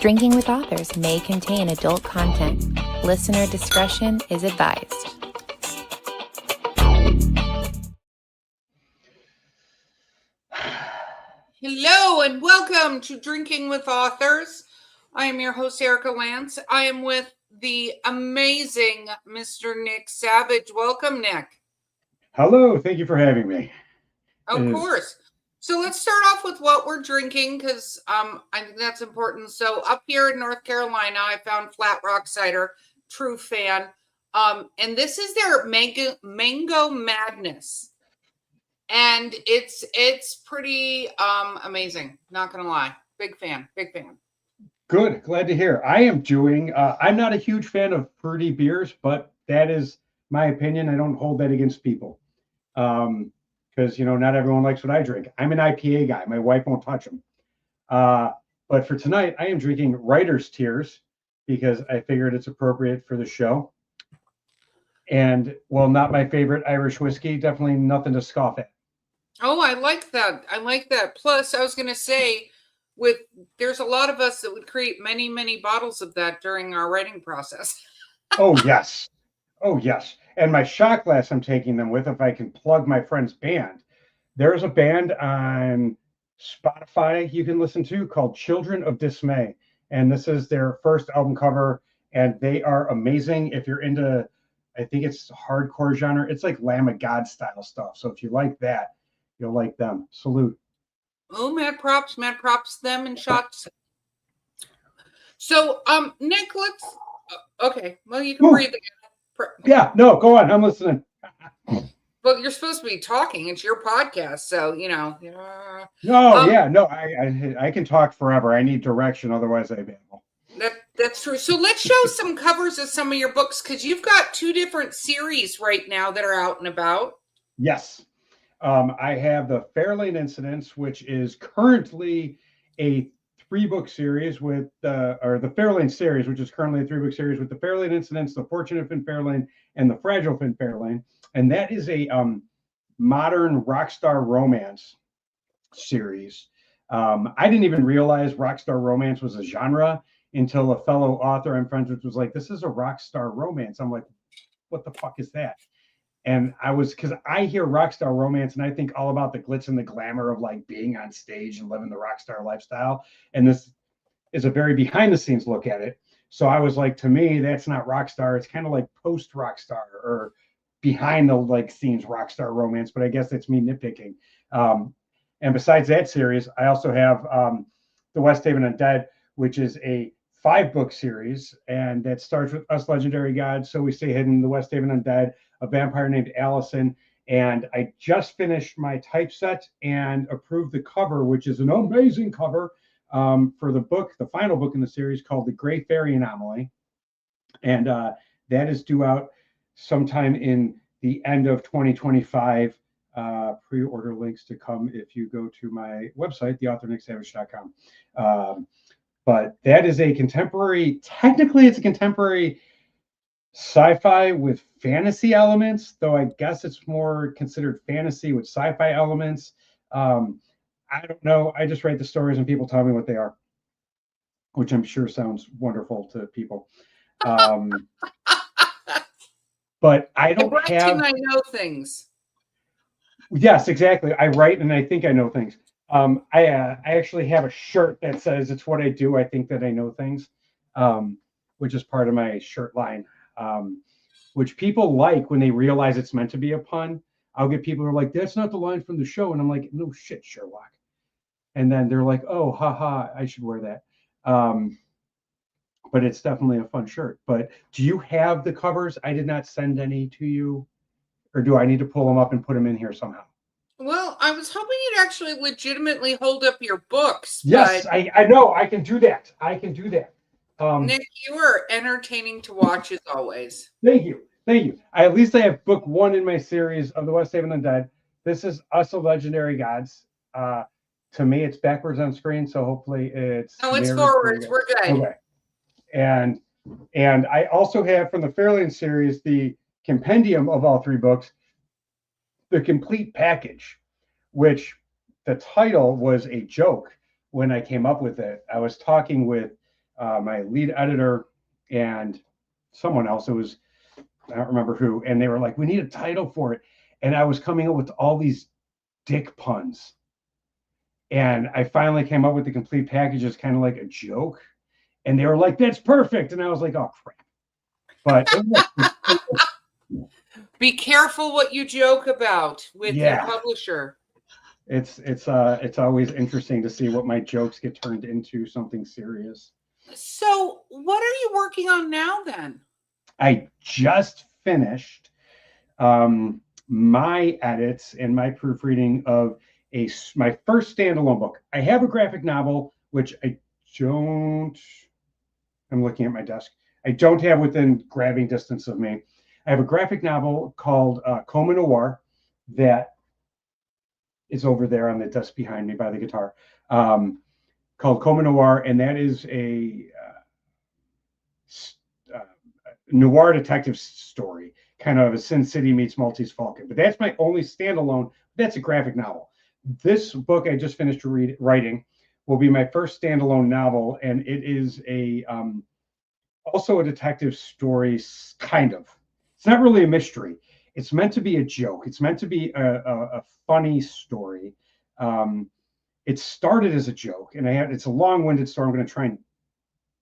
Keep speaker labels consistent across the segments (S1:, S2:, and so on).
S1: Drinking with Authors may contain adult content. Listener discretion is advised.
S2: Hello and welcome to Drinking with Authors. I am your host, Erica Lance. I am with the amazing Mr. Nick Savage. Welcome, Nick.
S3: Hello, thank you for having me.
S2: Of course. So let's start off with what we're drinking because I think that's important. So up here in North Carolina, I found Flat Rock Cider, true fan. And this is their Mango Madness. And it's pretty amazing. Not gonna lie, big fan.
S3: Good, glad to hear. I am doing. I'm not a huge fan of fruity beers, but that is my opinion. I don't hold that against people, because not everyone likes what I drink. I'm an IPA guy. My wife won't touch them. But for tonight, I am drinking Writer's Tears because I figured it's appropriate for the show. And well, not my favorite Irish whiskey. Definitely nothing to scoff at.
S2: Oh, I like that. Plus, I was going to say, there's a lot of us that would create many, many bottles of that during our writing process.
S3: Oh, yes. And my shot glass I'm taking them with, if I can plug my friend's band. There's a band on Spotify you can listen to called Children of Dismay. And this is their first album cover. And they are amazing. If you're into, I think it's hardcore genre. It's like Lamb of God style stuff. So if you like that, you'll like them. Salute.
S2: Oh, mad props them and shots. So, Nick, let's. Okay, well, you can breathe again.
S3: Yeah, no, go on. I'm listening.
S2: Well, you're supposed to be talking. It's your podcast, so
S3: No, I can talk forever. I need direction, otherwise I babble.
S2: That's true. So let's show some covers of some of your books because you've got 2 different series right now that are out and about.
S3: Yes. I have the Fairline Incidents, which is currently a 3-book series with the Fairline series, which is currently a 3-book series with the Fairline Incidents, the Fortunate Finn Fairline, and the Fragile Finn Fairline. And that is a modern rock star romance series. I didn't even realize rock star romance was a genre until a fellow author I'm friends with was like, this is a rock star romance. I'm like, what the fuck is that? And because I hear rock star romance and I think all about the glitz and the glamour of like being on stage and living the rock star lifestyle. And this is a very behind the scenes look at it. So I was like, to me, that's not rock star. It's kind of like post rock star or behind the scenes rock star romance. But I guess that's me nitpicking. And besides that series, I also have the West Haven Undead, which is a 5-book series, and that starts with Us Legendary Gods, So We Stay Hidden, the West Haven Undead, a vampire named Allison, and I just finished my typeset and approved the cover, which is an amazing cover for the book, the final book in the series called The Gray Fairy Anomaly, and that is due out sometime in the end of 2025. Pre-order links to come if you go to my website, theauthornicksavage.com. But that is technically it's a contemporary sci-fi with fantasy elements, though I guess it's more considered fantasy with sci-fi elements. I don't know. I just write the stories and people tell me what they are, which I'm sure sounds wonderful to people. But I don't have...
S2: I know things.
S3: Yes, exactly. I write and I think I know things. I actually have a shirt that says it's what I do. I think that I know things, which is part of my shirt line, which people like when they realize it's meant to be a pun. I'll get people who are like, that's not the line from the show. And I'm like, no shit, Sherlock. And then they're like, oh, haha, I should wear that. But it's definitely a fun shirt. But do you have the covers? I did not send any to you. Or do I need to pull them up and put them in here somehow?
S2: Well, I was hoping you'd actually legitimately hold up your books.
S3: Yes, I know. I can do that.
S2: Nick, you are entertaining to watch as always.
S3: Thank you. At least I have book 1 in my series of the West Haven Undead. This is Us Legendary Gods. To me, it's backwards on screen, so hopefully it's...
S2: No, it's forwards. We're good.
S3: Okay. And I also have from the Fairline series the compendium of all 3 books, the complete package, which the title was a joke when I came up with it. I was talking with my lead editor and someone else. It was, I don't remember who, and they were like, we need a title for it. And I was coming up with all these dick puns. And I finally came up with the complete package as kind of like a joke. And they were like, that's perfect. And I was like, oh, crap. But
S2: be careful what you joke about with your publisher.
S3: It's always interesting to see what my jokes get turned into something serious.
S2: So what are you working on now then?
S3: I just finished my edits and my proofreading of my first standalone book. I have a graphic novel, which I'm looking at my desk. I don't have within grabbing distance of me. I have a graphic novel called Coma Noir that is over there on the desk behind me by the guitar, called Coma Noir, and that is a noir detective story, kind of a Sin City meets Maltese Falcon. But that's my only standalone. That's a graphic novel. This book I just finished writing will be my first standalone novel, and it is also a detective story, kind of. It's not really a mystery. It's meant to be a joke. It's meant to be a funny story. It started as a joke, and it's a long-winded story. I'm going to try and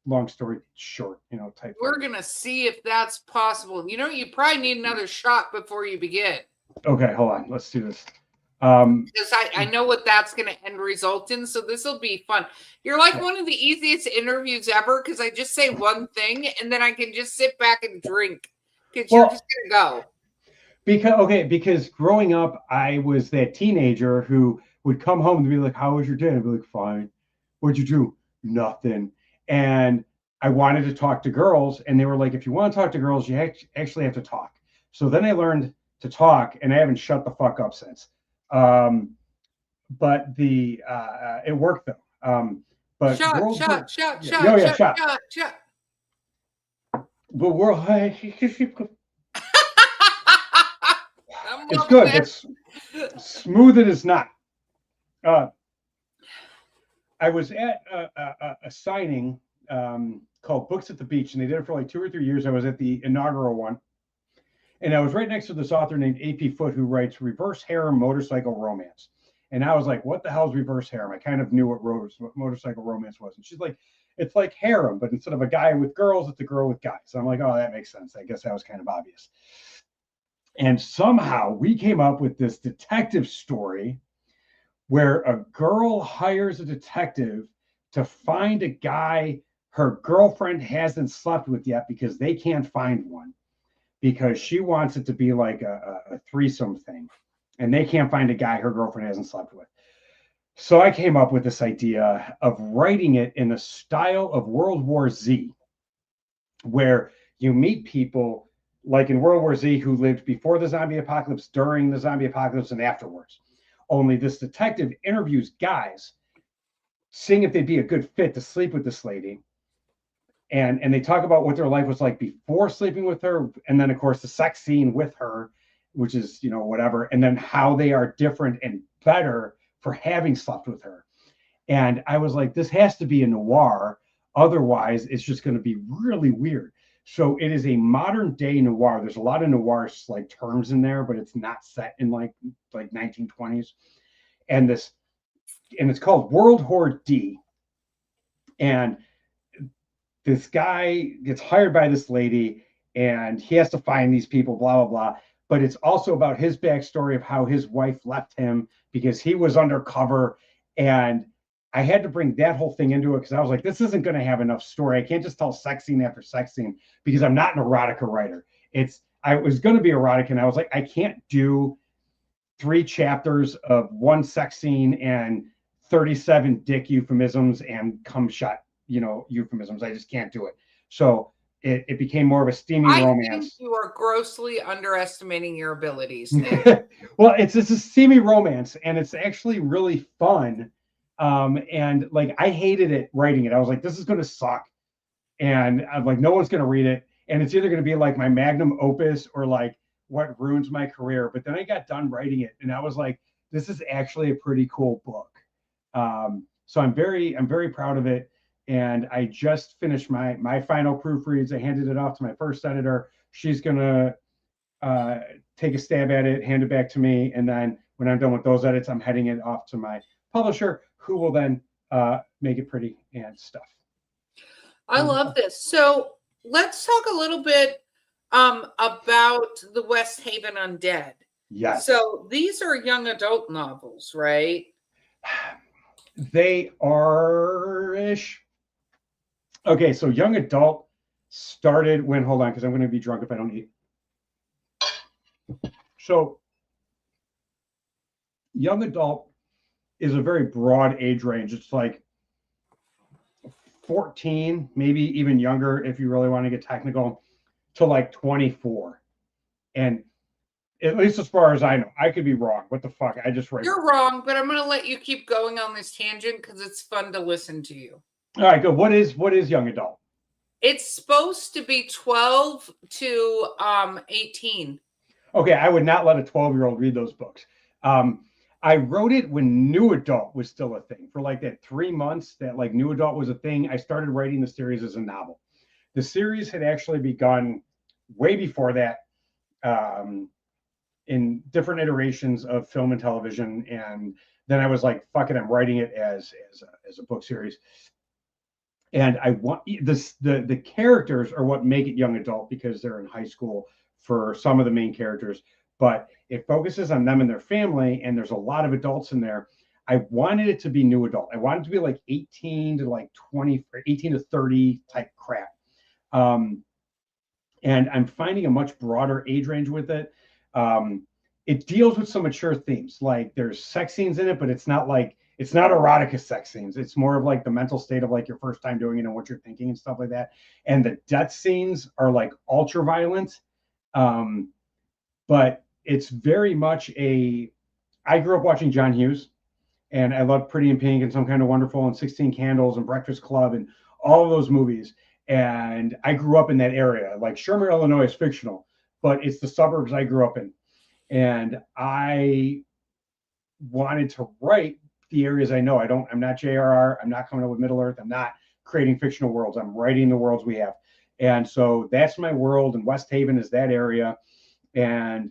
S3: long story short, type.
S2: We're going to see if that's possible. You probably need another shot before you begin.
S3: Okay, hold on. Let's do this.
S2: Because I know what that's going to end result in, so this will be fun. You're like one of the easiest interviews ever because I just say one thing and then I can just sit back and drink because you're just going to go.
S3: Because growing up, I was that teenager who would come home and be like, "How was your day?" I'd be like, "Fine." "What'd you do?" "Nothing." And I wanted to talk to girls, and they were like, "If you want to talk to girls, you actually have to talk." So then I learned to talk, and I haven't shut the fuck up since. But it worked though. But
S2: shot.
S3: But it's good. It's smooth it is not. I was at a signing called Books at the Beach, and they did it for like 2 or 3 years. I was at the inaugural one, and I was right next to this author named A.P. Foote, who writes reverse harem motorcycle romance. And I was like, what the hell is reverse harem? I kind of knew what motorcycle romance was. And she's like, it's like harem, but instead of a guy with girls, it's a girl with guys. So I'm like, oh, that makes sense. I guess that was kind of obvious. And somehow we came up with this detective story where a girl hires a detective to find a guy her girlfriend hasn't slept with yet because they can't find one, because she wants it to be like a threesome thing, and they can't find a guy her girlfriend hasn't slept with. So I came up with this idea of writing it in the style of World War Z, where you meet people like in World War Z who lived before the zombie apocalypse, during the zombie apocalypse, and afterwards. Only this detective interviews guys, seeing if they'd be a good fit to sleep with this lady. And they talk about what their life was like before sleeping with her. And then, of course, the sex scene with her, which is, whatever. And then how they are different and better for having slept with her. And I was like, this has to be a noir. Otherwise, it's just going to be really weird. So it is a modern day noir. There's a lot of noir like terms in there, but it's not set in like 1920s. And it's called World War D. And this guy gets hired by this lady, and he has to find these people, blah, blah, blah. But it's also about his backstory of how his wife left him because he was undercover. And I had to bring that whole thing into it because I was like, this isn't going to have enough story. I can't just tell sex scene after sex scene because I'm not an erotica writer. I was going to be erotic, and I was like, I can't do 3 chapters of one sex scene and 37 dick euphemisms and cum shot, euphemisms. I just can't do it. So it became more of a steamy romance. I think
S2: you are grossly underestimating your abilities.
S3: Well, it's a steamy romance, and it's actually really fun. And like, I hated it writing it. I was like, this is going to suck. And I'm like, no one's going to read it. And it's either going to be like my magnum opus or like what ruins my career. But then I got done writing it, and I was like, this is actually a pretty cool book. So I'm very proud of it. and I just finished my final proofreads. I handed it off to my first editor. She's gonna take a stab at it, hand it back to me, and then when I'm done with those edits, I'm heading it off to my publisher, who will then make it pretty and stuff.
S2: I love this. So let's talk a little bit about the West Haven Undead.
S3: Yes.
S2: So these are young adult novels, right?
S3: They are-ish. Okay, so young adult started when, hold on, because I'm going to be drunk if I don't eat. So young adult is a very broad age range. It's like 14, maybe even younger if you really want to get technical, to like 24. And at least as far as I know, I could be wrong. What the fuck? I just read.
S2: You're wrong, but I'm going to let you keep going on this tangent because it's fun to listen to you.
S3: All right, good. What is young adult?
S2: It's supposed to be 12 to 18.
S3: Okay, I would not let a 12-year-old read those books. I wrote it when new adult was still a thing. For like that 3 months that like new adult was a thing, I started writing the series as a novel. The series had actually begun way before that, in different iterations of film and television. And then I was like, fuck it, I'm writing it as a book series. And I want this, the characters are what make it young adult because they're in high school for some of the main characters, but it focuses on them and their family. And there's a lot of adults in there. I wanted it to be new adult. I wanted it to be like 18 to like 20, or 18 to 30 type crap. And I'm finding a much broader age range with it. It deals with some mature themes. Like there's sex scenes in it, but it's not erotica sex scenes. It's more of like the mental state of like your first time doing it and what you're thinking and stuff like that. And the death scenes are like ultra violent. But it's very much I grew up watching John Hughes, and I loved Pretty in Pink and Some Kind of Wonderful and 16 Candles and Breakfast Club and all of those movies. And I grew up in that area. Like Shermer, Illinois is fictional, but it's the suburbs I grew up in. And I wanted to write the areas I know. I'm not JRR. I'm not coming up with Middle Earth. I'm not creating fictional worlds. I'm writing the worlds we have. And so that's my world. And West Haven is that area. And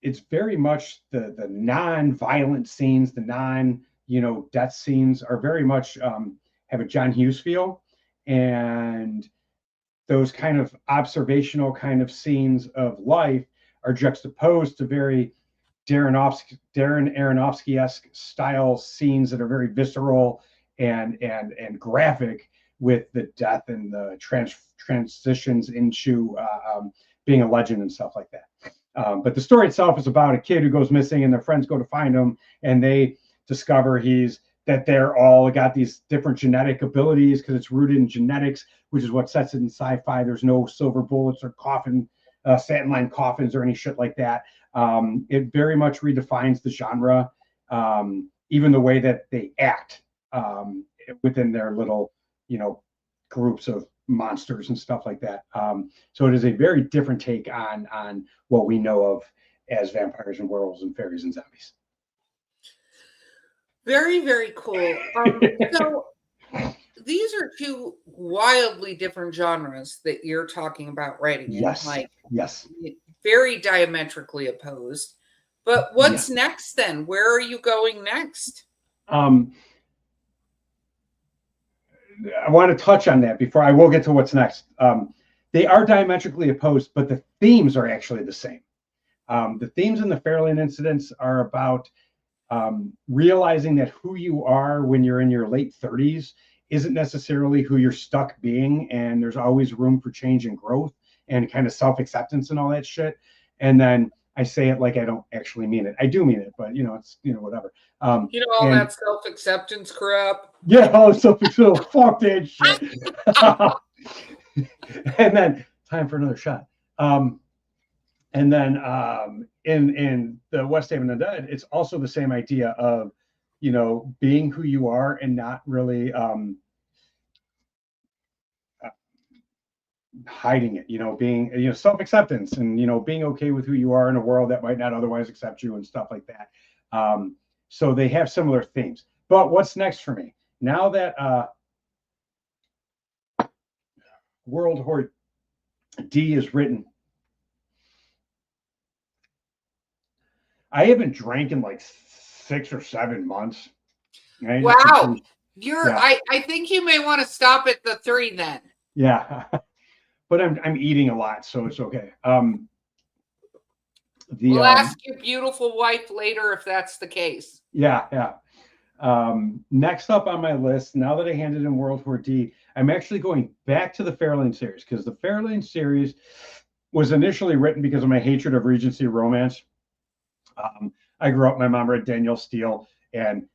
S3: it's very much the non-violent scenes, the death scenes are very much have a John Hughes feel. And those kind of observational kind of scenes of life are juxtaposed to very Darren Aronofsky-esque style scenes that are very visceral and graphic, with the death and the transitions into being a legend and stuff like that. But the story itself is about a kid who goes missing and their friends go to find him, and they discover that they're all got these different genetic abilities because it's rooted in genetics, which is what sets it in sci-fi. There's no silver bullets or satin-lined coffins or any shit like that. It very much redefines the genre, even the way that they act within their little, groups of monsters and stuff like that. So it is a very different take on what we know of as vampires and werewolves and fairies and zombies.
S2: Very, very cool. So these are two wildly different genres that you're talking about writing in.
S3: Yes.
S2: Yes. Very diametrically opposed. But what's next then? Where are you going next?
S3: I want to touch on that before I will get to what's next. They are diametrically opposed, but the themes are actually the same. The themes in the Fairline incidents are about realizing that who you are when you're in your late 30s isn't necessarily who you're stuck being, and there's always room for change and growth and kind of self-acceptance and all that shit. And then I say it like I don't actually mean it. I do mean it, but it's whatever.
S2: All that self-acceptance crap.
S3: Yeah, all self-acceptance. Fuck that shit. And then time for another shot. And then in the West Haven Undead, it's also the same idea of, being who you are and not really hiding it, being, self-acceptance and, being okay with who you are in a world that might not otherwise accept you and stuff like that. So they have similar themes. But what's next for me? Now that World War D is written. I haven't drank in like 6 or 7 months. Right?
S2: Wow.
S3: Yeah.
S2: I think you may want to stop at the 3 then.
S3: Yeah. But I'm eating a lot, so it's okay.
S2: We'll ask your beautiful wife later if that's the case.
S3: Yeah. Next up on my list, now that I handed in World War D, I'm actually going back to the Fairline series, because the Fairline series was initially written because of my hatred of Regency romance. I grew up, my mom read Danielle Steele, and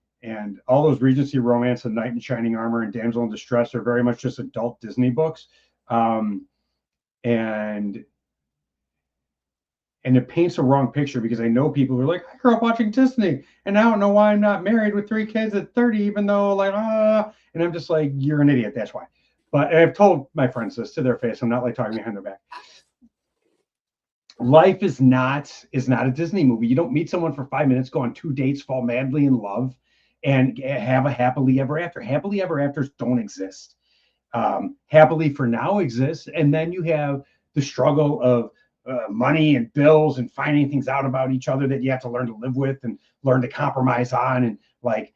S3: all those Regency romance and Knight in Shining Armor and Damsel in Distress are very much just adult Disney books. And it paints a wrong picture, because I know people who are like, I grew up watching Disney and I don't know why I'm not married with 3 kids at 30, even though like, and I'm just like, you're an idiot. That's why. But I've told my friends this to their face. I'm not like talking behind their back. Life is not a Disney movie. You don't meet someone for 5 minutes, go on 2 dates, fall madly in love, and have a happily ever after. Happily ever afters don't exist. Happily for now exists, and then you have the struggle of money and bills and finding things out about each other that you have to learn to live with and learn to compromise on. And like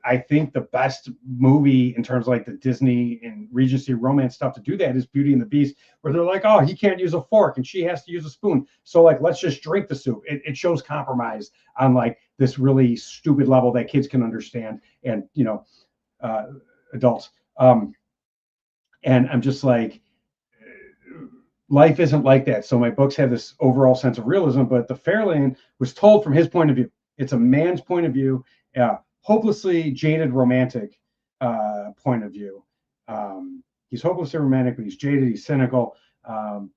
S3: I think the best movie in terms of like the Disney and Regency romance stuff to do that is Beauty and the Beast, where they're like, oh, he can't use a fork and she has to use a spoon, so like let's just drink the soup. It shows compromise on like this really stupid level that kids can understand, and adults. And I'm just like, life isn't like that. So my books have this overall sense of realism, but the Fairlane was told from his point of view. It's a man's point of view, hopelessly jaded romantic point of view. He's hopelessly romantic, but he's jaded, he's cynical, and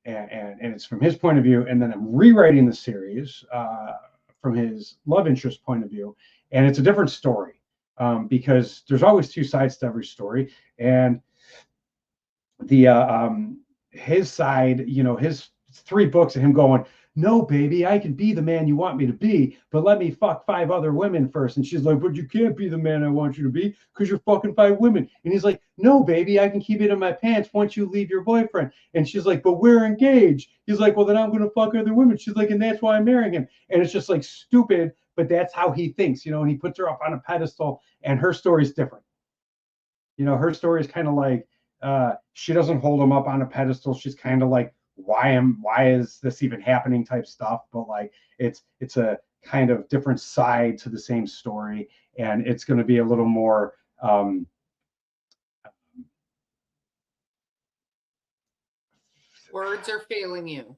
S3: it's from his point of view. And then I'm rewriting the series from his love interest point of view, and it's a different story, because there's always 2 sides to every story, and the his side, his 3 books of him going, no, baby, I can be the man you want me to be, but let me fuck 5 other women first. And she's like, but you can't be the man I want you to be because you're fucking 5 women. And he's like, no, baby, I can keep it in my pants once you leave your boyfriend. And she's like, but we're engaged. He's like, well, then I'm going to fuck other women. She's like, and that's why I'm marrying him. And it's just like stupid, but that's how he thinks, and he puts her up on a pedestal, and her story is different. Her story is kind of like, she doesn't hold him up on a pedestal. She's kind of like, why is this even happening type stuff, but like it's a kind of different side to the same story, and it's going to be a little more
S2: Words are failing you.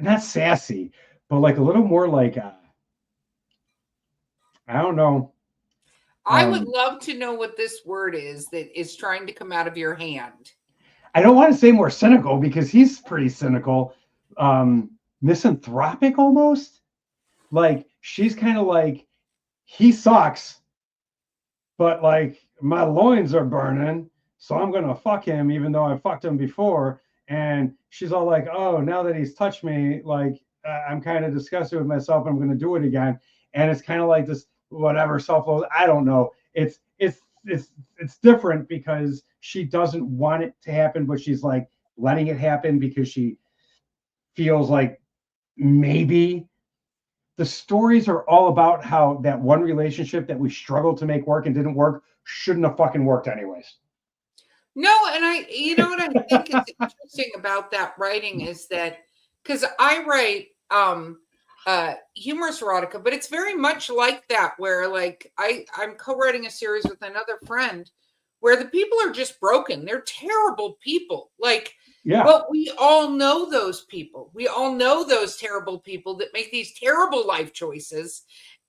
S3: Not sassy, but like a little more like I don't know.
S2: I would love to know what this word is that is trying to come out of your hand.
S3: I don't want to say more cynical, because he's pretty cynical. Misanthropic almost. Like she's kind of like, he sucks, but like my loins are burning, so I'm gonna fuck him even though I fucked him before. And she's all like, oh, now that he's touched me, like I'm kind of disgusted with myself. I'm gonna do it again. And it's kind of like this whatever self-loathing. I don't know. It's different because she doesn't want it to happen, but she's like letting it happen because she feels like maybe. The stories are all about how that one relationship that we struggled to make work and didn't work shouldn't have fucking worked anyways.
S2: No, and what I think is interesting about that writing is that, because I write humorous erotica, but it's very much like that, where like I'm co-writing a series with another friend where the people are just broken. They're terrible people. Like, yeah. But we all know those people. We all know those terrible people that make these terrible life choices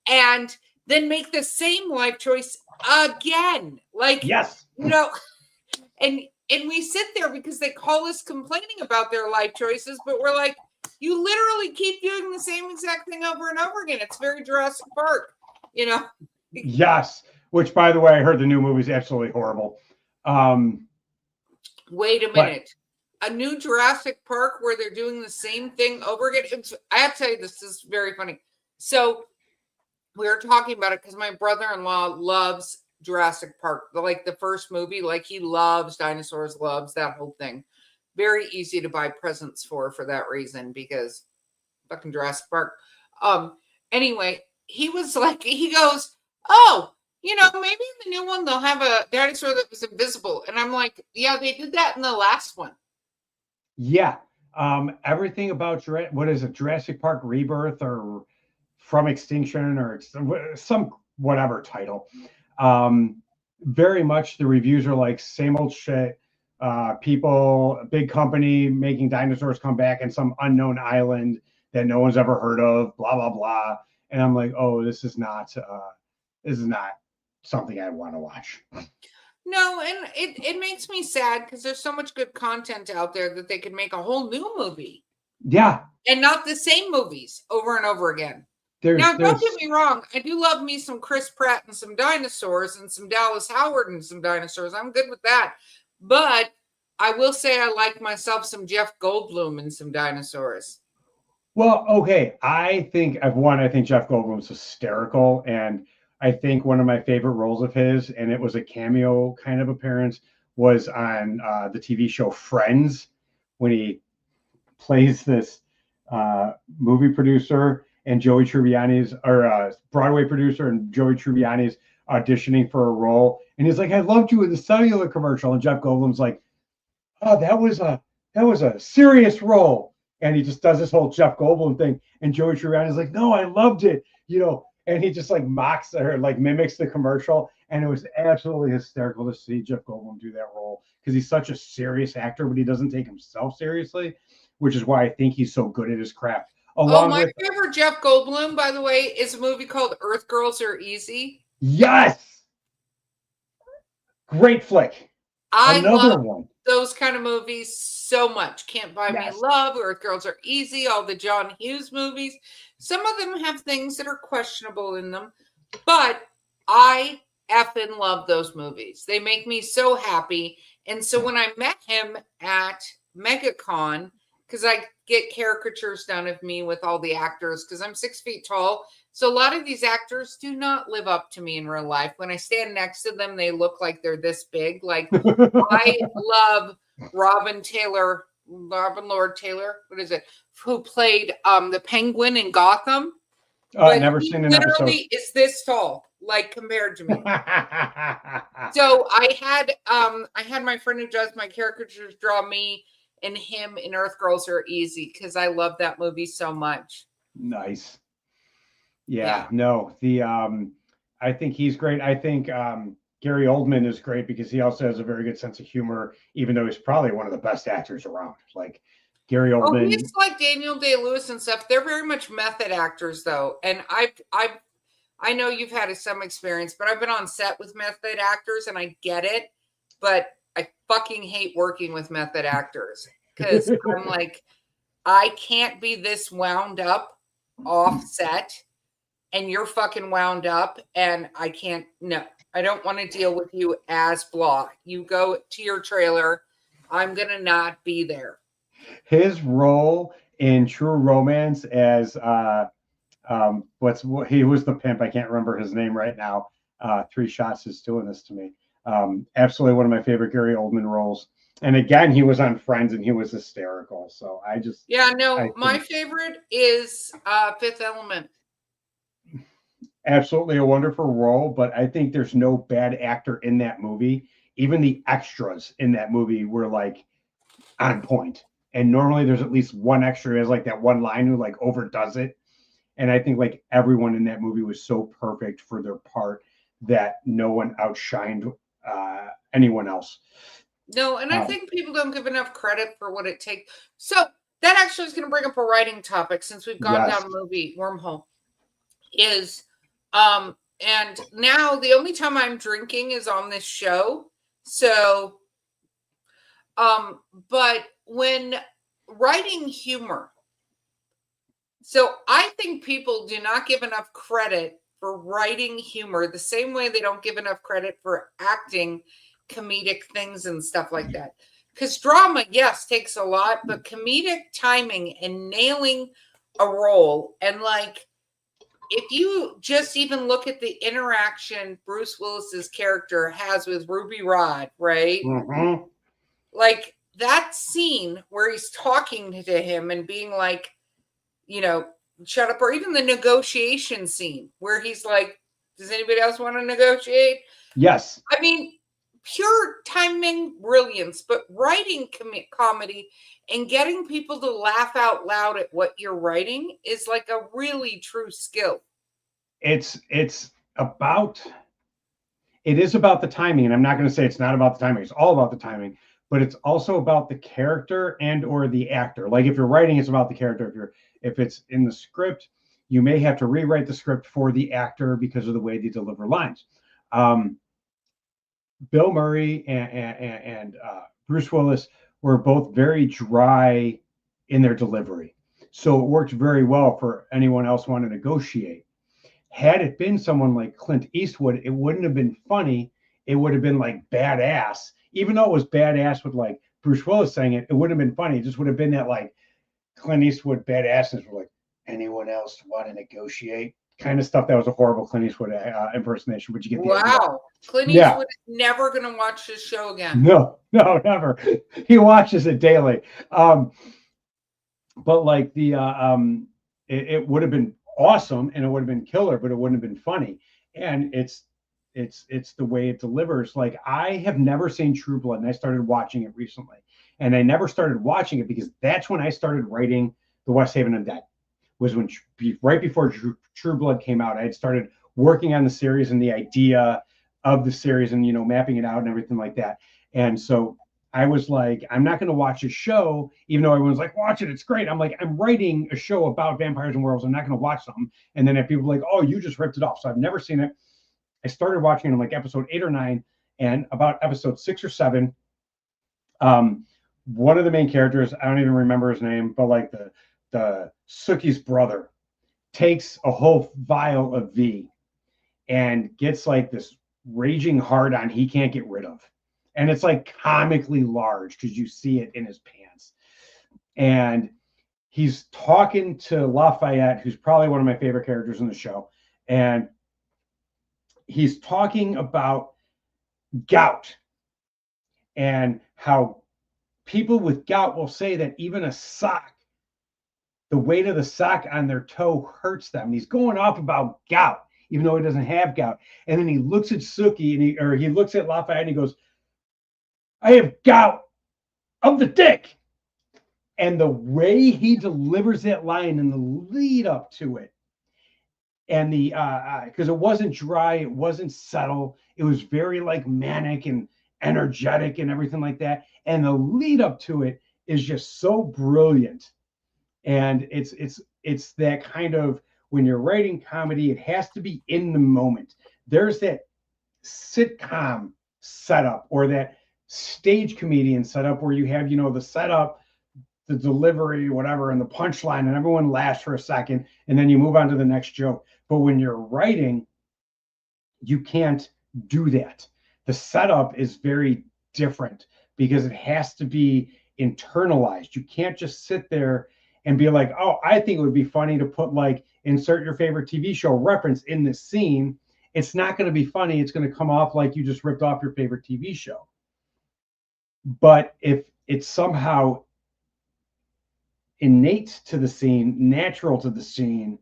S2: and then make the same life choice again. Like, yes. And we sit there because they call us complaining about their life choices, but we're like, you literally keep doing the same exact thing over and over again. It's very Jurassic Park,
S3: Yes. Which, by the way, I heard the new movie is absolutely horrible.
S2: Wait a minute. A new Jurassic Park where they're doing the same thing over again. I have to tell you, this is very funny. So we were talking about it because my brother-in-law loves Jurassic Park, like the first movie. Like he loves dinosaurs, loves that whole thing. Very easy to buy presents for that reason, because fucking Jurassic Park. Anyway, he was like, he goes, oh, maybe in the new one they'll have a dinosaur that was invisible. And I'm like, yeah, they did that in the last one.
S3: Yeah. Everything about what is it, Jurassic Park Rebirth or From Extinction or some whatever title. Very much the reviews are like same old shit. People, a big company making dinosaurs come back in some unknown island that no one's ever heard of, blah blah blah. And I'm like, oh, this is not something I want to watch.
S2: No, and it makes me sad because there's so much good content out there that they could make a whole new movie.
S3: Yeah.
S2: And not the same movies over and over again. Now, don't get me wrong. I do love me some Chris Pratt and some dinosaurs and some Dallas Howard and some dinosaurs. I'm good with that. But I will say I like myself some Jeff Goldblum and some dinosaurs.
S3: Well, okay. I think Jeff Goldblum's hysterical. And I think one of my favorite roles of his, and it was a cameo kind of appearance, was on the TV show Friends, when he plays this movie producer and Joey Tribbiani's, or Broadway producer, and Joey Tribbiani's auditioning for a role. And he's like, I loved you in the cellular commercial. And Jeff Goldblum's like, oh, that was a serious role. And he just does this whole Jeff Goldblum thing. And Joey Tribbiani's like, no, I loved it. And he just like mocks or like mimics the commercial. And it was absolutely hysterical to see Jeff Goldblum do that role, because he's such a serious actor, but he doesn't take himself seriously, which is why I think he's so good at his craft.
S2: My favorite Jeff Goldblum, by the way, is a movie called Earth Girls Are Easy.
S3: Yes. Great flick.
S2: I love those kind of movies so much. Can't Buy Me Love, Earth Girls Are Easy, all the John Hughes movies. Some of them have things that are questionable in them, but I effing love those movies. They make me so happy. And so when I met him at MegaCon, because I get caricatures done of me with all the actors, because I'm 6 feet tall. So a lot of these actors do not live up to me in real life. When I stand next to them, they look like they're this big. Like I love Robin Lord Taylor, what is it? Who played the Penguin in Gotham.
S3: I've never seen an episode.
S2: Literally is this tall, like compared to me. So I had my friend who does my caricatures draw me and him in Earth Girls Are Easy, because I love that movie so much.
S3: Nice. Yeah. No, I think he's great. I think Gary Oldman is great because he also has a very good sense of humor, even though he's probably one of the best actors around. Like Gary Oldman.
S2: He's like Daniel Day-Lewis and stuff. They're very much method actors, though. And I know you've had some experience, but I've been on set with method actors, and I get it. But I fucking hate working with method actors, because I'm like, I can't be this wound up off set, and you're fucking wound up, and I can't. No, I don't want to deal with you as blah. You go to your trailer. I'm gonna not be there.
S3: His role in True Romance as he was the pimp. I can't remember his name right now. Three Shots is doing this to me. Absolutely one of my favorite Gary Oldman roles. And again, he was on Friends and he was hysterical. So my favorite is Fifth Element. Absolutely a wonderful role, but I think there's no bad actor in that movie. Even the extras in that movie were like on point. And normally there's at least one extra who has like that one line who like overdoes it. And I think like everyone in that movie was so perfect for their part that no one outshined anyone else.
S2: No, and I think people don't give enough credit for what it takes. So that actually is going to bring up a writing topic, since we've gone down movie wormhole. Is and now the only time I'm drinking is on this show. So, but when writing humor, so I think people do not give enough credit for writing humor the same way they don't give enough credit for acting comedic things and stuff like that. Because drama, yes, takes a lot, but comedic timing and nailing a role, and like if you just even look at the interaction Bruce Willis's character has with Ruby Rod, right?
S3: Mm-hmm.
S2: Like that scene where he's talking to him and being like, you know, shut up, or even the negotiation scene where he's like, does anybody else want to negotiate?
S3: Yes.
S2: I mean, pure timing brilliance, but writing comedy and getting people to laugh out loud at what you're writing is like a really true skill.
S3: It is about the timing, and I'm not going to say it's not about the timing. It's all about the timing, but it's also about the character and or the actor. Like if you're writing, it's about the character. If it's in the script, you may have to rewrite the script for the actor because of the way they deliver lines. Bill Murray and Bruce Willis were both very dry in their delivery, so it worked very well for anyone else wanting to negotiate. Had it been someone like Clint Eastwood, it wouldn't have been funny. It would have been like badass. Even though it was badass with like Bruce Willis saying it, it wouldn't have been funny. It just would have been that like Clint Eastwood badassness were like, anyone else want to negotiate? Kind of stuff. That was a horrible Clint Eastwood impersonation, but you get the idea.
S2: Wow. Clint Eastwood is never going to watch this show again.
S3: No, never. He watches it daily. But like it would have been awesome and it would have been killer, but it wouldn't have been funny. And it's the way it delivers. Like I have never seen True Blood, and I started watching it recently. And I never started watching it because that's when I started writing the West Haven Undead. Was when right before True Blood came out, I had started working on the series and the idea of the series and mapping it out and everything like that. And so I was like, I'm not going to watch a show, even though everyone's like, watch it, it's great. I'm like, I'm writing a show about vampires and werewolves. I'm not going to watch something. And then if people are like, oh, you just ripped it off. So I've never seen it. I started watching it in like episode 8 or 9, and about episode 6 or 7, one of the main characters, I don't even remember his name, but like the Sookie's brother takes a whole vial of V and gets like this raging hard on he can't get rid of. And it's like comically large because you see it in his pants. And he's talking to Lafayette, who's probably one of my favorite characters in the show. And he's talking about gout and how people with gout will say that even a sock, the weight of the sock on their toe hurts them. He's going off about gout, even though he doesn't have gout. And then he looks at Sookie and he looks at Lafayette and he goes, I have gout of the dick. And the way he delivers that line and the lead up to it, and the because it wasn't dry, it wasn't subtle, it was very like manic and energetic and everything like that. And the lead up to it is just so brilliant. And it's that kind of, when you're writing comedy, it has to be in the moment. There's that sitcom setup or that stage comedian setup where you have, the setup, the delivery, whatever, and the punchline, and everyone laughs for a second, and then you move on to the next joke. But when you're writing, you can't do that. The setup is very different because it has to be internalized. You can't just sit there and be like, oh, I think it would be funny to put like insert your favorite TV show reference in this scene. It's not going to be funny. It's going to come off like you just ripped off your favorite TV show. But if it's somehow innate to the scene, natural to the scene,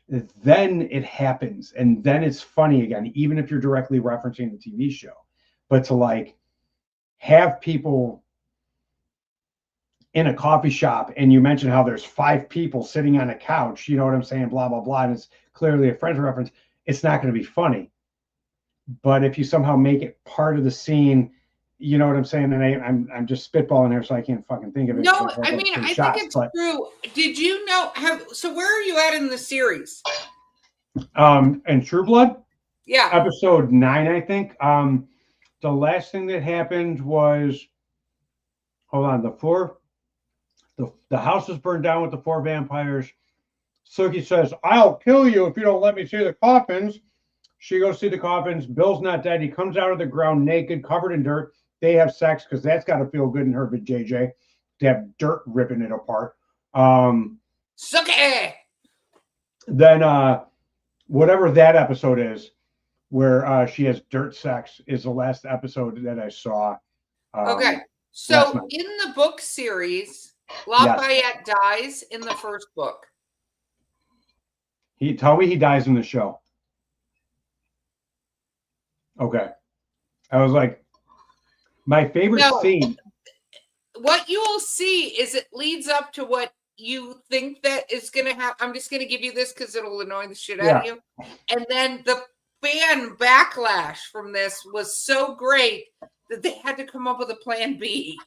S3: then it happens. And then it's funny again, even if you're directly referencing the TV show. But to like have people in a coffee shop and you mention how there's 5 people sitting on a couch, you know what I'm saying, blah, blah, blah, and it's clearly a Friends reference, it's not going to be funny. But if you somehow make it part of the scene, you know what I'm saying, and I'm just spitballing here, so I can't fucking think of it.
S2: No, I mean, I think it's true. Did you know, so where are you at in the series?
S3: In True Blood?
S2: Yeah.
S3: Episode 9, I think. The last thing that happened was, hold on, the house was burned down with the 4 vampires. Sookie says, I'll kill you if you don't let me see the coffins. She goes see the coffins. Bill's not dead. He comes out of the ground naked, covered in dirt. They have sex because that's got to feel good in her with JJ to have dirt ripping it apart.
S2: Sookie!
S3: Then whatever that episode is, where she has dirt sex, is the last episode that I saw.
S2: Okay.
S3: Last
S2: So
S3: night.
S2: in the book series,
S3: Yes.
S2: Lafayette dies in the first book.
S3: He tell me he dies in the show. Okay. I was like, my favorite
S2: No.
S3: scene.
S2: What you will see is it leads up to what you think that is going to happen. I'm just going to give you this because it'll annoy the shit out of you. And then the fan backlash from this was so great that they had to come up with a plan B.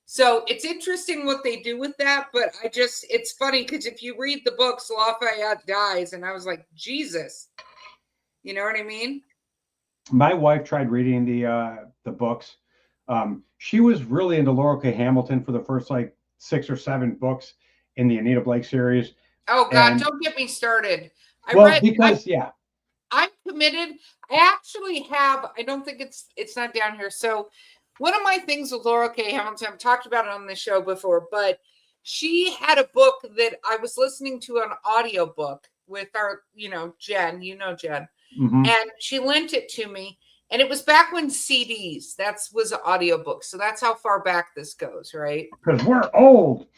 S2: So it's interesting what they do with that, but it's funny because if you read the books, Lafayette dies, and I was like, Jesus. You know what I mean?
S3: My wife tried reading the books. She was really into Laurel K. Hamilton for the first like 6 or 7 books in the Anita Blake series.
S2: Oh God, don't get me started. I'm committed. I actually have, I don't think it's not down here. So one of my things with Laurel K. Hamilton, I've talked about it on the show before, but she had a book that I was listening to an audiobook with our, Jen, Jen.
S3: Mm-hmm.
S2: And she lent it to me. And it was back when CDs, was an audiobook. So that's how far back this goes, right?
S3: Because we're old.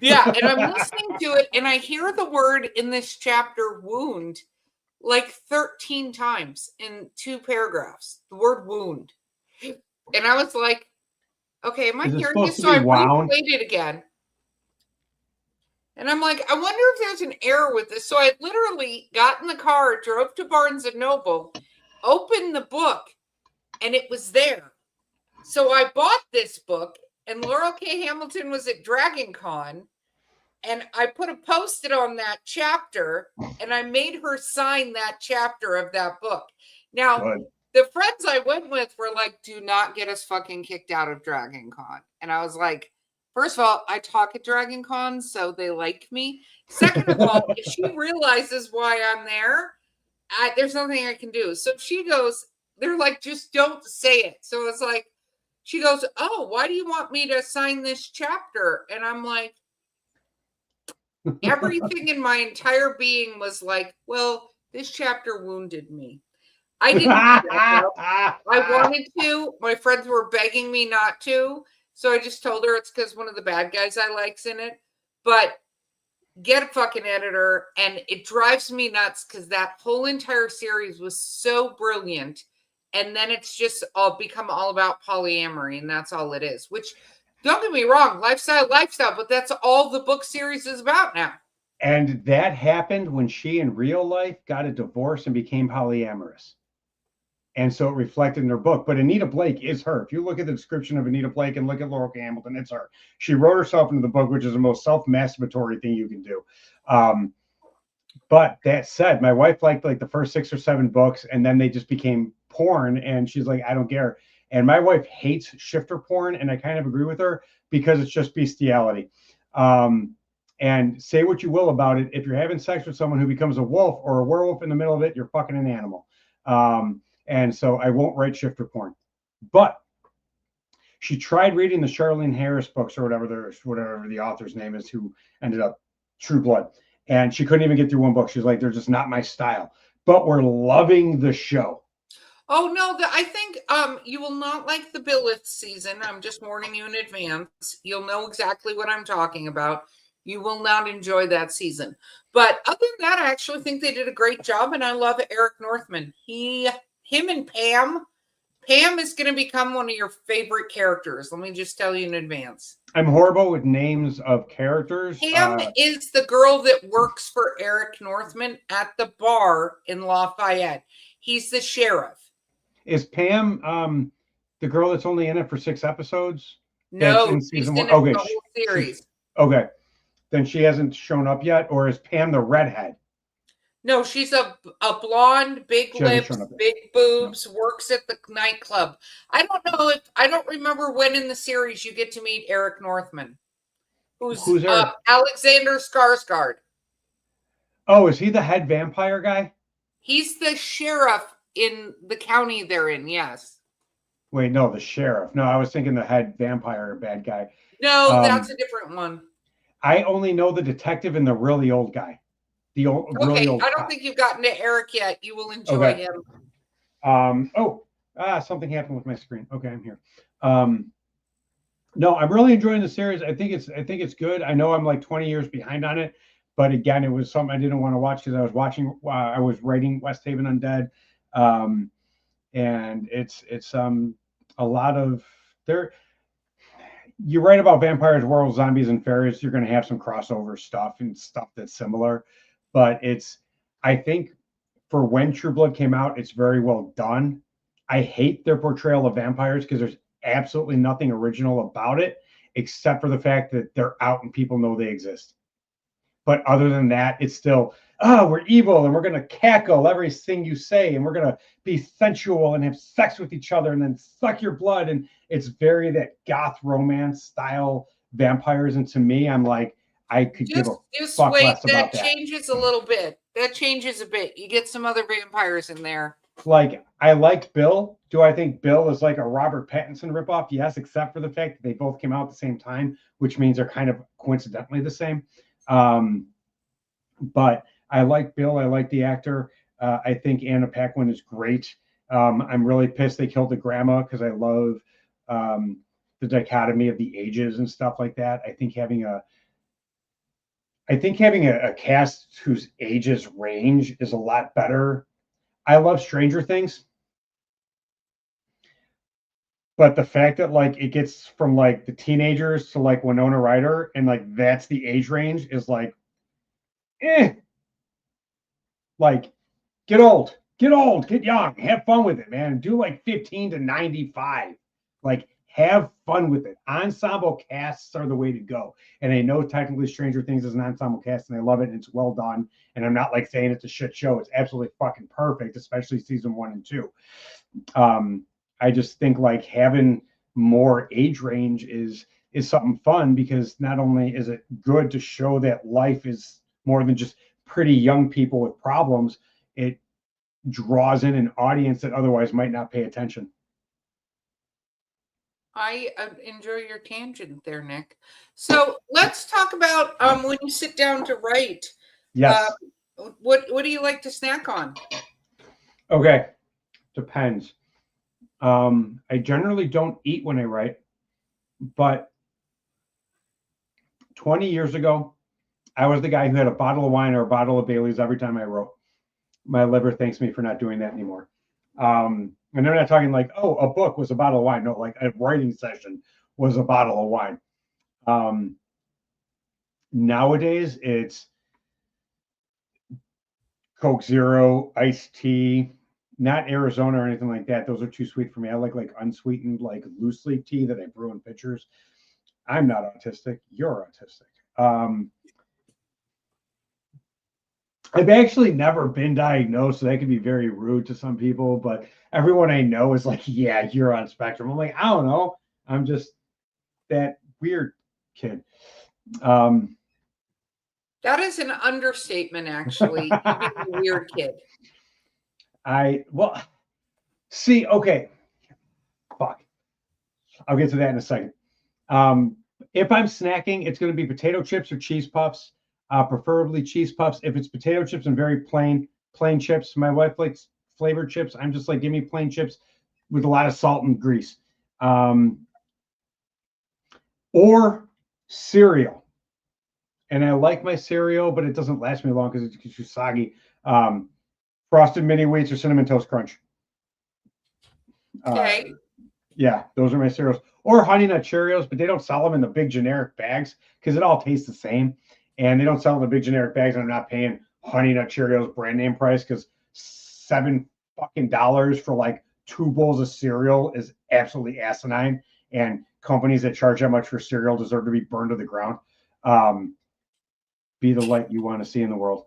S2: Yeah. And I'm listening to it and I hear the word in this chapter, wound, like 13 times in 2 paragraphs. The word wound. And I was like, okay, am I hearing this? So I replayed it again. And I'm like, I wonder if there's an error with this. So I literally got in the car, drove to Barnes & Noble, opened the book, and it was there. So I bought this book, and Laurel K. Hamilton was at Dragon Con, and I put a post-it on that chapter, and I made her sign that chapter of that book. Now, the friends I went with were like, do not get us fucking kicked out of Dragon Con. And I was like, first of all, I talk at Dragon Con, so they like me. Second of all, if she realizes why I'm there, there's nothing I can do. So she goes, they're like, just don't say it. So it's like, she goes, oh, why do you want me to sign this chapter? And I'm like, everything in my entire being was like, well, this chapter wounded me. I didn't. I wanted to. My friends were begging me not to. So I just told her it's because one of the bad guys I like's in it. But get a fucking editor. And it drives me nuts because that whole entire series was so brilliant. And then it's just become all about polyamory. And that's all it is. Which, don't get me wrong, lifestyle. But that's all the book series is about now.
S3: And that happened when she in real life got a divorce and became polyamorous. And so it reflected in her book. But Anita Blake is her. If you look at the description of Anita Blake and look at Laurel K. Hamilton, it's her. She wrote herself into the book, which is the most self-masturbatory thing you can do. But that said, my wife liked like the first 6 or 7 books, and then they just became porn. And she's like, I don't care. And my wife hates shifter porn, and I kind of agree with her because it's just bestiality. And say what you will about it. If you're having sex with someone who becomes a wolf or a werewolf in the middle of it, you're fucking an animal. And so I won't write shifter porn. But she tried reading the Charlene Harris books or whatever the author's name is, who ended up True Blood. And she couldn't even get through one book. She's like, they're just not my style. But we're loving the show.
S2: Oh, no, I think you will not like the Billith season. I'm just warning you in advance. You'll know exactly what I'm talking about. You will not enjoy that season. But other than that, I actually think they did a great job, and I love Eric Northman. Him and Pam. Pam is going to become one of your favorite characters. Let me just tell you in advance.
S3: I'm horrible with names of characters.
S2: Pam is the girl that works for Eric Northman at the bar in Lafayette. He's the sheriff.
S3: Is Pam the girl that's only in it for 6 episodes?
S2: No, she's in the whole series.
S3: Okay. Then she hasn't shown up yet, or is Pam the redhead?
S2: No, she's a blonde, big lips, big boobs, works at the nightclub. I don't remember when in the series you get to meet Eric Northman, who's Alexander Skarsgård.
S3: Oh, is he the head vampire guy?
S2: He's the sheriff in the county they're in, yes.
S3: Wait, no, the sheriff. No, I was thinking the head vampire bad guy.
S2: No, that's a different one.
S3: I only know the detective and the really old guy. the old, really old.
S2: I don't think you've gotten to Eric yet. You will enjoy him.
S3: Something happened with my screen. Okay, I'm here. No, I'm really enjoying the series. I think it's good. I know I'm like 20 years behind on it, but again, it was something I didn't want to watch because I was writing West Haven Undead, and it's a lot of there. You write about vampires, werewolves, zombies, and fairies. You're going to have some crossover stuff and stuff that's similar, but I think for when True Blood came out, it's very well done. I hate their portrayal of vampires because there's absolutely nothing original about it, except for the fact that they're out and people know they exist. But other than that, it's still, we're evil and we're going to cackle everything you say and we're going to be sensual and have sex with each other and then suck your blood. And it's very that goth romance style vampires. And to me, I'm like, I could give a fuck less about that.
S2: That changes a little bit. That changes a bit. You get some other vampires in there.
S3: Like, I liked Bill. Do I think Bill is like a Robert Pattinson ripoff? Yes, except for the fact that they both came out at the same time, which means they're kind of coincidentally the same. But I like Bill. I like the actor. I think Anna Paquin is great. I'm really pissed they killed the grandma because I love the dichotomy of the ages and stuff like that. I think having a cast whose ages range is a lot better. I love Stranger Things, but the fact that like it gets from like the teenagers to like Winona Ryder and like that's the age range is like, like get old, get young, have fun with it, man. Do like 15 to 95, like have fun with it. Ensemble casts are the way to go. And I know technically Stranger Things is an ensemble cast and I love it and it's well done. And I'm not like saying it's a shit show. It's absolutely fucking perfect, especially season 1 and 2. I just think like having more age range is something fun because not only is it good to show that life is more than just pretty young people with problems, it draws in an audience that otherwise might not pay attention.
S2: I enjoy your tangent there, Nick. So let's talk about when you sit down to write.
S3: Yes.
S2: What do you like to snack on?
S3: Okay. Depends. I generally don't eat when I write, but 20 years ago, I was the guy who had a bottle of wine or a bottle of Bailey's every time I wrote. My liver thanks me for not doing that anymore. And they're not talking like, oh, a book was a bottle of wine. No, like a writing session was a bottle of wine. Nowadays, it's Coke Zero, iced tea, not Arizona or anything like that. Those are too sweet for me. I like unsweetened, like loose leaf tea that I brew in pitchers. I'm not autistic. You're autistic. I've actually never been diagnosed, so that could be very rude to some people, but everyone I know is like, yeah, you're on spectrum. I'm like, I don't know. I'm just that weird kid.
S2: That is an understatement, actually. You being a weird kid.
S3: Okay. Fuck. I'll get to that in a second. If I'm snacking, it's going to be potato chips or cheese puffs. Preferably cheese puffs. If it's potato chips and very plain chips, my wife likes flavored chips. I'm just like, give me plain chips with a lot of salt and grease. Or cereal. And I like my cereal, but it doesn't last me long because it's too soggy. Frosted Mini Wheats or Cinnamon Toast Crunch.
S2: Okay.
S3: Yeah, those are my cereals. Or Honey Nut Cheerios, but they don't sell them in the big generic bags because it all tastes the same. And they don't sell in the big generic bags, and I'm not paying Honey Nut Cheerios brand name price because $7 for like 2 bowls of cereal is absolutely asinine. And companies that charge that much for cereal deserve to be burned to the ground. Be the light you want to see in the world.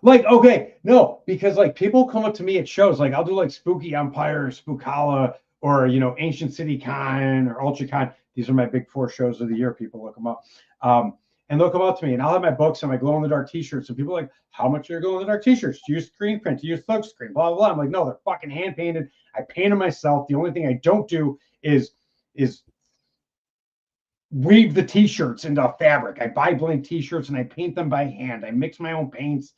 S3: Because like people come up to me at shows, like I'll do like Spooky Empire, Spookala, or Ancient City Con or Ultra Con. These are my big 4 shows of the year. People look them up. And they'll come up to me and I'll have my books and my glow in the dark t-shirts. And people are like, how much are your glow in the dark t-shirts? Do you use screen print? Do you use silk screen? Blah, blah, blah. I'm like, no, they're fucking hand painted. I paint them myself. The only thing I don't do is weave the t-shirts into fabric. I buy blank t-shirts and I paint them by hand. I mix my own paints,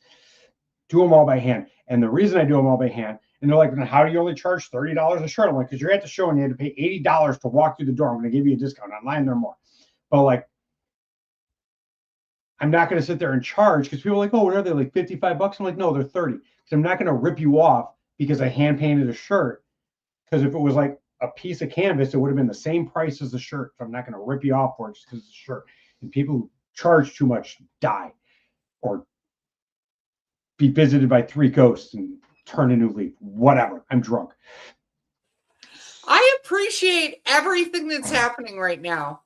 S3: do them all by hand. And the reason I do them all by hand, and they're like, how do you only charge $30 a shirt? I'm like, because you're at the show and you had to pay $80 to walk through the door. I'm going to give you a discount. Online, they're more. But like, I'm not going to sit there and charge because people are like, oh, what are they, like $55? I'm like, no, they're 30. Because I'm not going to rip you off because I hand painted a shirt. Because if it was like a piece of canvas, it would have been the same price as the shirt. So I'm not going to rip you off for it just because it's a shirt. And people who charge too much die or be visited by 3 ghosts and turn a new leaf. Whatever. I'm drunk.
S2: I appreciate everything that's happening right now.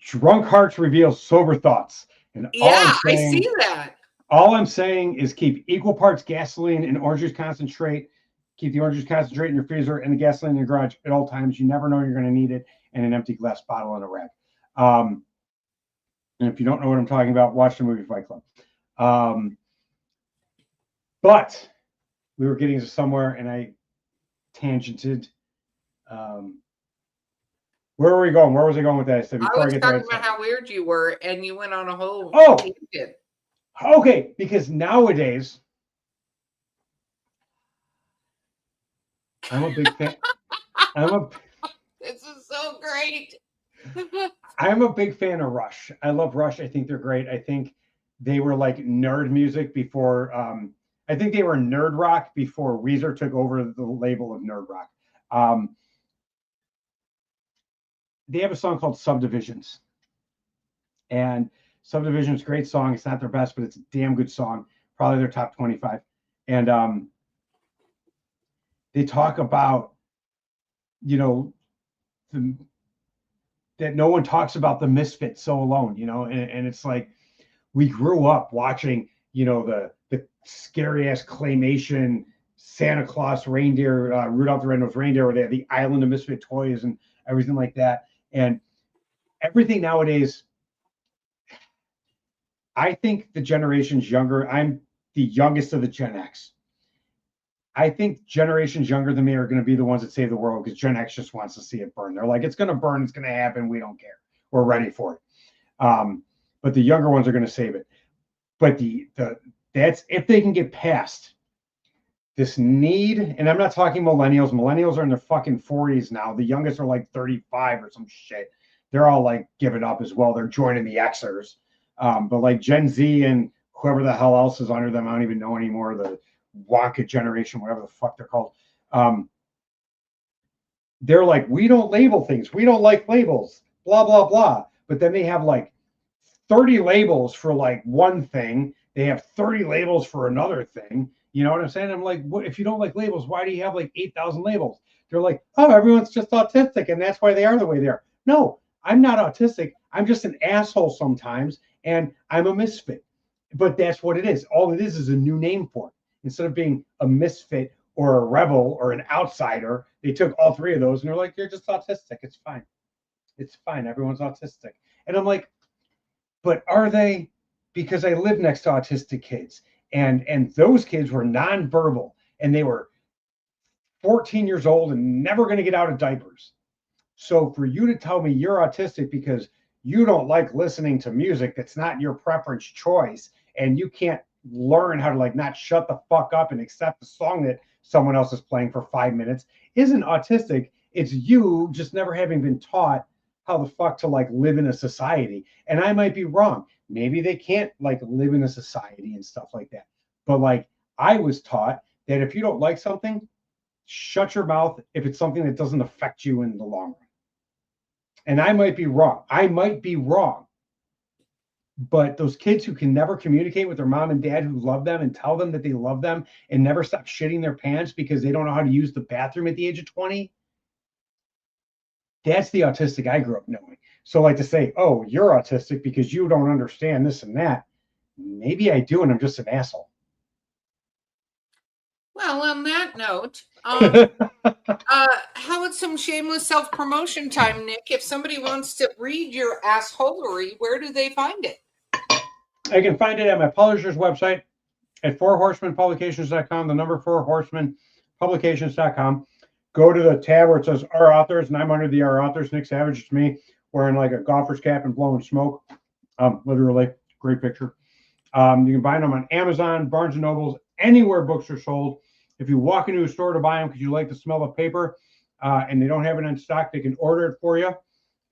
S3: Drunk hearts reveal sober thoughts. And
S2: yeah, I see that.
S3: All I'm saying is keep equal parts gasoline and orange juice concentrate. Keep the orange juice concentrate in your freezer and the gasoline in your garage at all times. You never know you're going to need it. And an empty glass bottle in a rack. And if you don't know what I'm talking about, watch the movie Fight Club. But we were getting to somewhere and I tangented. Where were we going? Where was I going with that? I said before
S2: I was talking about how weird you were, and you went on a whole tangent.
S3: Okay, because nowadays I'm a big fan.
S2: This is so great.
S3: I'm a big fan of Rush. I love Rush. I think they're great. I think they were like nerd music before. I think they were nerd rock before Weezer took over the label of nerd rock. They have a song called Subdivisions. And Subdivisions, great song. It's not their best, but it's a damn good song. Probably their top 25. And they talk about, you know, that no one talks about the misfit so alone, you know, and it's like we grew up watching, you know, the scary ass claymation Santa Claus reindeer, Rudolph the Red-Nosed Reindeer, where they had the island of misfit toys and everything like that. And everything nowadays, I think the generations younger, I'm the youngest of the Gen X. I think generations younger than me are going to be the ones that save the world because Gen X just wants to see it burn. They're like, it's going to burn. It's going to happen. We don't care. We're ready for it. But the younger ones are going to save it. But that's if they can get past this need, and I'm not talking millennials. Millennials are in their fucking 40s now. The youngest are like 35 or some shit. They're all like giving up as well. They're joining the Xers. But like Gen Z and whoever the hell else is under them, I don't even know anymore. The Wonka generation, whatever the fuck they're called. They're like, we don't label things. We don't like labels, blah, blah, blah. But then they have like 30 labels for like one thing. They have 30 labels for another thing. You know what I'm saying? I'm like, what if you don't like labels? Why do you have like 8,000 labels? They're like, oh, everyone's just autistic, and that's why they are the way they are. No, I'm not autistic. I'm just an asshole sometimes, and I'm a misfit. But that's what it is. All it is a new name for it. Instead of being a misfit or a rebel or an outsider, they took all 3 of those, and they're like, you're just autistic. It's fine. It's fine. Everyone's autistic. And I'm like, but are they? Because I live next to autistic kids. And those kids were nonverbal, and they were 14 years old and never going to get out of diapers. So for you to tell me you're autistic because you don't like listening to music that's not your preference choice, and you can't learn how to like not shut the fuck up and accept the song that someone else is playing for 5 minutes, isn't autistic. It's you just never having been taught how the fuck to like live in a society. And I might be wrong. Maybe they can't like live in a society and stuff like that. But like I was taught that if you don't like something, shut your mouth if it's something that doesn't affect you in the long run. And I might be wrong. But those kids who can never communicate with their mom and dad who love them and tell them that they love them and never stop shitting their pants because they don't know how to use the bathroom at the age of 20, that's the autistic I grew up knowing. So like to say, oh, you're autistic because you don't understand this and that. Maybe I do, and I'm just an asshole.
S2: Well, on that note, how about some shameless self-promotion time, Nick? If somebody wants to read your assholery, where do they find it?
S3: I can find it at my publisher's website at 4horsemanpublications.com, the number 4horsemanpublications.com. Go to the tab where it says Our Authors, and I'm under the Our Authors. Nick Savage, it's me. wearing like a golfer's cap and blowing smoke. Literally, great picture. You can find them on Amazon, Barnes & Nobles, anywhere books are sold. If you walk into a store to buy them because you like the smell of paper and they don't have it in stock, they can order it for you,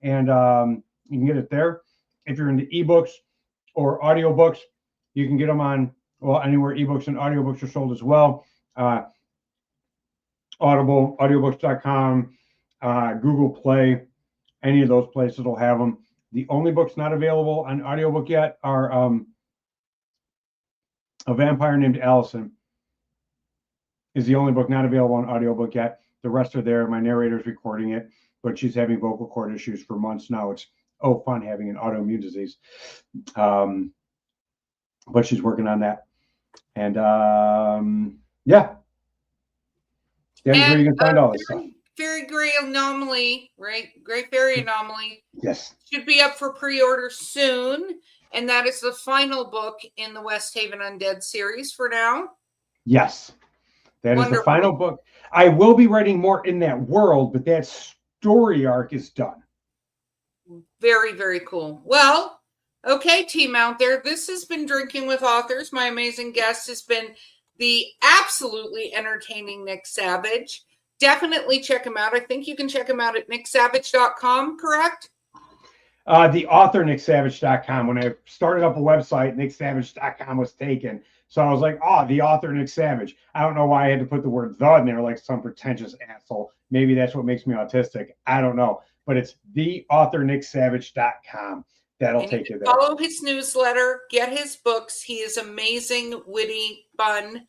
S3: and you can get it there. If you're into ebooks or audiobooks, you can get them on, well, anywhere ebooks and audiobooks are sold as well. Audible, audiobooks.com, Google Play, any of those places will have them. The only books not available on audiobook yet are A Vampire Named Allison is the only book not available on audiobook yet. The rest are there. My narrator's recording it, but she's having vocal cord issues for months now. It's fun having an autoimmune disease. But she's working on that. And yeah. That is where you can find all this stuff.
S2: Fairy Gray Anomaly, right? Gray Fairy Anomaly.
S3: Yes.
S2: Should be up for pre-order soon. And that is the final book in the West Haven Undead series for now.
S3: Yes. That
S2: Wonderful.
S3: Is the final book. I will be writing more in that world, but that story arc is done.
S2: Very, very cool. Well, okay, team out there. This has been Drinking with Authors. My amazing guest has been the absolutely entertaining Nick Savage. Definitely check him out. I think you can check him out at nicksavage.com, correct?
S3: The author, nicksavage.com. When I started up a website, nicksavage.com was taken. So I was like, the author, Nick Savage. I don't know why I had to put the word the in there like some pretentious asshole. Maybe that's what makes me autistic. I don't know. But it's the author, nicksavage.com. That'll take you there.
S2: Follow his newsletter. Get his books. He is amazing, witty, fun.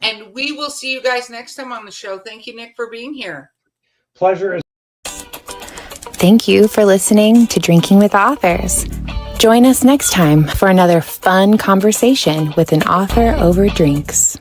S2: And we will see you guys next time on the show. Thank you, Nick, for being here.
S3: Pleasure.
S1: Thank you for listening to Drinking with Authors. Join us next time for another fun conversation with an author over drinks.